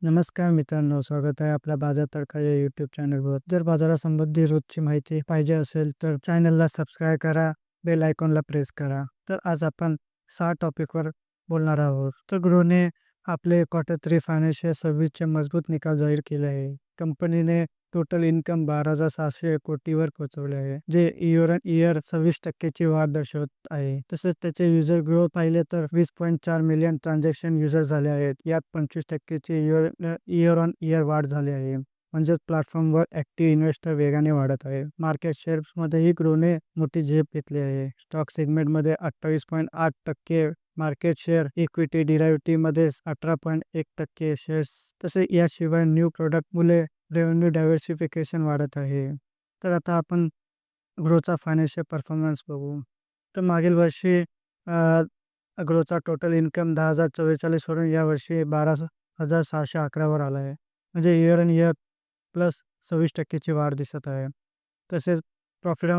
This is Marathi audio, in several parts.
नमस्कार मित्रांनो, स्वागत आहे आपल्या बाजार तडका या यूट्यूब चॅनलवर. जर बाजारासंबंधी रोजची माहिती पाहिजे असेल तर चॅनलला सबस्क्राईब करा, बेल आयकॉनला प्रेस करा. तर आज आपण 6 टॉपिकवर बोलणार आहोत. तर गृहने आपले क्वार्टर 3 फायनान्शियल सर्व्हिसचे मजबूत निकाल जाहीर केले आहे. कंपनीने टोटल इन्कम 12,600 कोटीवर पोहोचवले आहे, जे इयर ऑन इयर 26% ची वाढ दर्शवत आहे. तसेच त्याचे युजर ग्रोथ पाहिले तर 20.4 मिलियन ट्रान्झॅक्शन युजर झाले आहेत. यात 25% ची इयर ऑन इयर वाढ झाली आहे. म्हणजेच प्लॅटफॉर्मवर ऍक्टिव्ह इन्व्हेस्टर वेगाने वाढत आहे. मार्केट शेअर्समध्येही गृहने मोठी झेप घेतली आहे. स्टॉक सेगमेंटमध्ये 28.8% मार्केट शेअर, इक्विटी डिरायव्हेटिव्हमध्ये 18.1% शेअर्स. तसे याशिवाय न्यू प्रोडक्ट मुळे रेव्हेन्यू डायव्हर्सिफिकेशन वाढत आहे. तर आता आपण ग्रोचा फायनान्शियल परफॉर्मन्स बघू. तर मागील वर्षी ग्रोचा टोटल इन्कम 10,044 वरून यावर्षी 12,611 वर आला आहे. म्हणजे इयर ऑन इयर प्लस 26% ची वाढ दिसत आहे. तसेच प्रॉफिट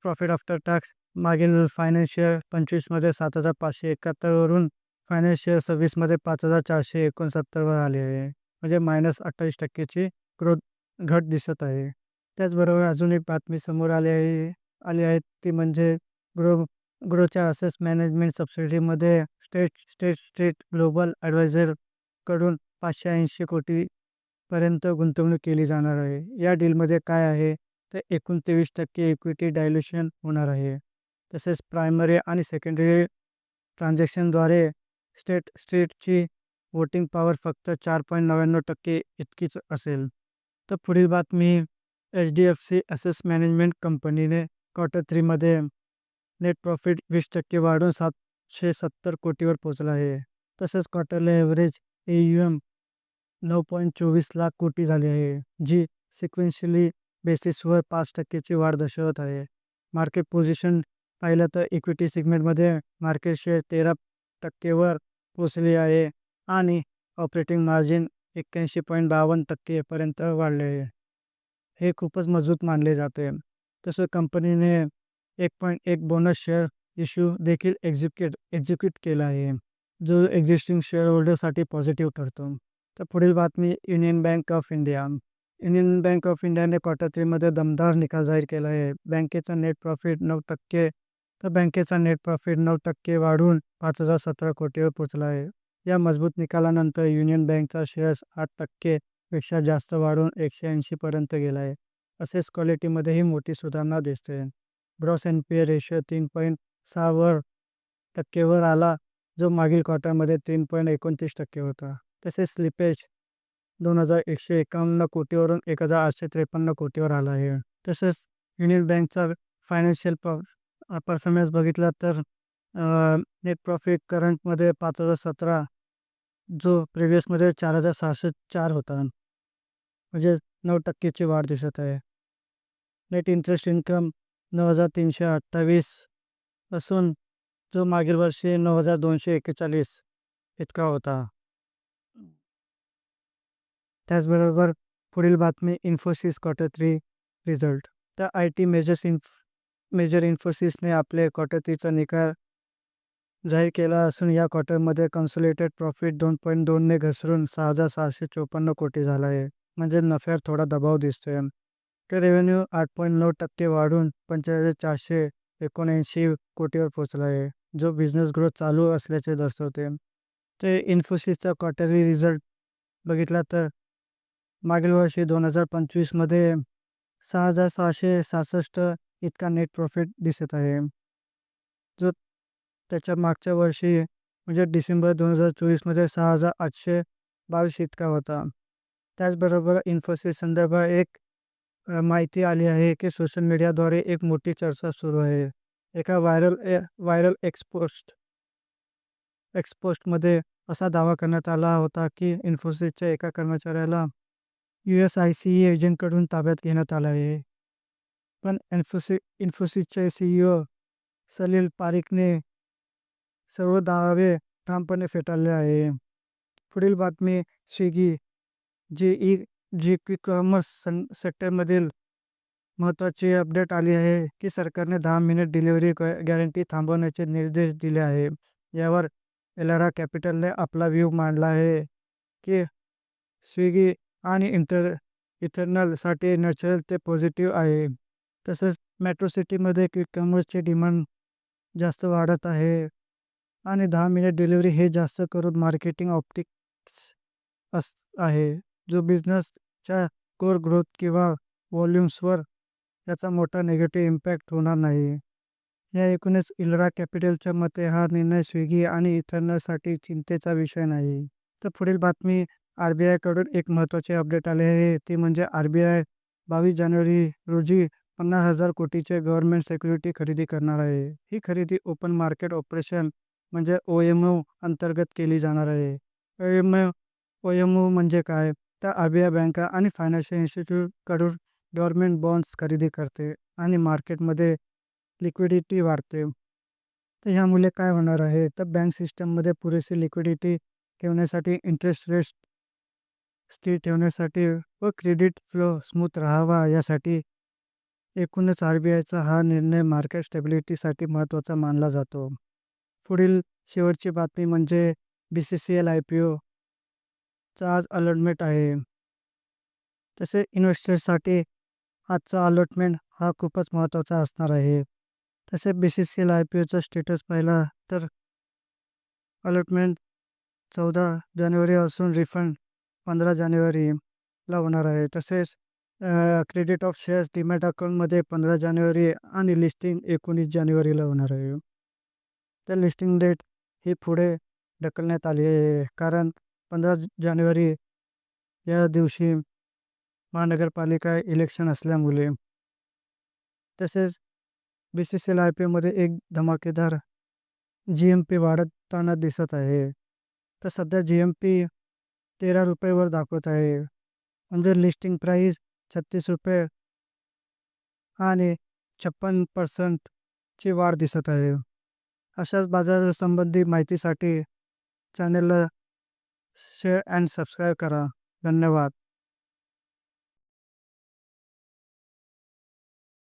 प्रॉफिट आफ्टर टॅक्स मागील फायनान्शियल 25मध्ये 7,571 वरून फायनान्शियल 26मध्ये 5,469 वर आले आहे. म्हणजे -28% ची ग्रोथ घट दिसत आहे. त्याचबरोबर अजून एक बातमी समोर आली आहे ती म्हणजे ग्रो ग्रोच्या असेस मॅनेजमेंट सबसिडीमध्ये स्टेट ग्लोबल ॲडवायझर कडून 580 कोटी पर्यंत गुंतवणूक केली जाणार आहे. या डीलमध्ये काय आहे तर एकूण 23% इक्विटी डायल्यूशन होणार आहे. तसेच प्रायमरी आणि सेकंडरी ट्रान्झॅक्शनद्वारे स्टेटची वोटिंग पॉवर फक्त 4.99% इतकीच असेल. तर पुढील बातमी, HDFC असेस मॅनेजमेंट कंपनीने क्वार्टर 3मध्ये नेट प्रॉफिट 20% वाढून 770 कोटीवर पोहोचला आहे. तसेच क्वार्टरली ॲव्हरेज AUM 9.24 लाख कोटी झाली आहे, जी सिक्वेन्शियली बेसिसवर 5% ची वाढ दर्शवत आहे. मार्केट पोझिशन पाहिलं तर इक्विटी सेगमेंटमध्ये मार्केट शेअर 13% वर पोहोचली आहे आणि ऑपरेटिंग मार्जिन 81.52% पर्यंत वाढले आहे. हे खूपच मजबूत मानले जाते. तसं कंपनीने 1.1 बोनस शेअर इश्यू देखील एक्झिक्यूट केला आहे, जो एक्झिस्टिंग शेअर होल्डरसाठी पॉझिटिव्ह ठरतो. तर पुढील बातमी, union bank of India. Union bank of इंडियाने क्वार्टर 3मध्ये दमदार निकाल जाहीर केला आहे. बँकेचा नेट प्रॉफिट 9% वाढून 5,017 कोटीवर पोहोचला आहे. या मजबूत निकालानंतर युनियन बँकचा शेअर्स 8% पेक्षा जास्त वाढून 180 पर्यंत गेला आहे. असेच क्वालिटीमध्येही मोठी सुधारणा दिसते. ग्रॉस NPA रेशो 3.6 टक्केवर आला, जो मागील क्वार्टरमध्ये 3.29% होता. तसेच स्लिपेज 2,151 कोटीवरून 1,853 कोटीवर आला आहे. तसेच युनियन बँकचा फायनान्शियल परफॉर्मन्स बघितला तर नेट प्रॉफिट करंटमध्ये 5,017, जो प्रिव्हियसमध्ये 4,604 होता. म्हणजे 9% ची वाढ दिसत आहे. नेट इंटरेस्ट इन्कम 9,328 असून जो मागील वर्षी 9,241 इतका होता. त्याचबरोबर पुढील बातमी, इन्फोसिस क्वार्टर 3 रिझल्ट. तर IT मेजर इन्फोसिसने आपले क्वार्टर 3चा निकाल जाहीर केला असून या क्वार्टरमध्ये कन्सोलिडेटेड प्रॉफिट 2.2 ने घसरून 6,654 कोटी झाला आहे. म्हणजे नफ्यावर थोडा दबाव दिसतोय. तर रेव्हेन्यू 8.9% वाढून 45,479 कोटीवर पोहोचला आहे, जो बिझनेस ग्रोथ चालू असल्याचे दर्शवते. ते इन्फोसिसचा क्वार्टरली रिझल्ट बघितला तर मागील वर्षी 2025मध्ये 6,666 इतका नेट प्रॉफिट दिसत आहे, जो त्याच्या मागच्या वर्षी म्हणजे डिसेंबर 2024मध्ये 6,822 इतका होता. त्याचबरोबर इन्फोसिस संदर्भात एक माहिती आली आहे की सोशल मीडियाद्वारे एक मोठी चर्चा सुरू आहे. एका व्हायरल एक्सपोस्टमध्ये असा दावा करण्यात आला होता की इन्फोसिसच्या एका कर्मचाऱ्याला USICE एजंटकडून ताब्यात घेण्यात आलं आहे. पण इन्फोसिसचे CEO सलील पारिखने सर्व दावे ठामपणे फेटाळले आहे. पुढील बातमी, स्विगी जी क्विक कॉमर्स सेक्टरमधील महत्त्वाची अपडेट आली आहे की सरकारने 10 मिनिट डिलिव्हरी गॅरंटी थांबवण्याचे निर्देश दिले आहे. यावर एलारा कॅपिटलने आपला व्ह्यू मांडला आहे की स्विगी आणि इथरनलसाठी नॅचरल ते पॉझिटिव्ह आहे. तसंच मेट्रो सिटीमध्ये क्विक कॉमर्सची डिमांड जास्त वाढत आहे आणि 10 मिनिट डिलिव्हरी हे जास्त करून मार्केटिंग ऑप्टिक्स आहे, जो बिझनेसच्या कोर ग्रोथ किंवा व्हॉल्यूम्सवर याचा मोठा निगेटिव्ह इम्पॅक्ट होणार नाही. या एकूणच इल्रा कॅपिटलच्या मते हा निर्णय स्विगी आणि इथरनलसाठी चिंतेचा विषय नाही. तर पुढील बातमी, आर-बी-आयकडून एक महत्त्वाचे अपडेट आले आहे. ते म्हणजे आर-बी-आय 22 जानेवारी रोजी 50,000 कोटीचे गव्हर्नमेंट सिक्युरिटी खरेदी करणार आहे. ही खरेदी ओपन मार्केट ऑपरेशन म्हणजे ओ-एम-ओ अंतर्गत केली जाणार आहे. ओ-एम-ओ ओ-एम-ओ म्हणजे काय? तर आर-बी-आय बँका आणि फायनान्शियल इन्स्टिट्यूटकडून गव्हर्नमेंट बॉन्ड्स खरेदी करते आणि मार्केटमध्ये लिक्विडिटी वाढते. तर ह्यामुळे काय होणार आहे? तर बँक सिस्टममध्ये पुरेशी लिक्विडिटी ठेवण्यासाठी, इंटरेस्ट रेट्स स्थिर ठेवण्यासाठी व क्रेडिट फ्लो स्मूथ राहावा यासाठी एकूणच आर-बी-आयचा हा निर्णय मार्केट स्टॅबिलिटीसाठी महत्त्वाचा मानला जातो. पुढील शेवटची बातमी म्हणजे बी-सी-सी-एल आय-पी-ओचा आज अलॉटमेंट आहे. तसे इन्व्हेस्टर्ससाठी आजचा अलॉटमेंट हा खूपच महत्त्वाचा असणार आहे. तसे बी-सी-सी-एल आय-पी-ओचा स्टेटस पाहिला तर अलॉटमेंट 14 जानेवारी असून रिफंड 15 जानेवारीला होणार आहे. तसेच क्रेडिट ऑफ शेअर्स डीमॅट अकाउंटमध्ये 15 जानेवारी आणि लिस्टिंग 19 जानेवारीला होणार आहे. तर लिस्टिंग डेट ही पुढे ढकलण्यात आली आहे, कारण 15 जानेवारी या दिवशी महानगरपालिका इलेक्शन असल्यामुळे. तसेच बी-सी-सी-एल आय-पी-ओमध्ये एक धमाकेदार जी-एम-पी वाढताना दिसत आहे. तर सध्या जी-एम-पी ₹13 वर दाखवत आहे. म्हणजे लिस्टिंग प्राईस ₹36 आणि 56% ची वाढ दिसत आहे. अशाच बाजारासंबंधी माहितीसाठी चॅनलला शेअर अँड सबस्क्राईब करा. धन्यवाद.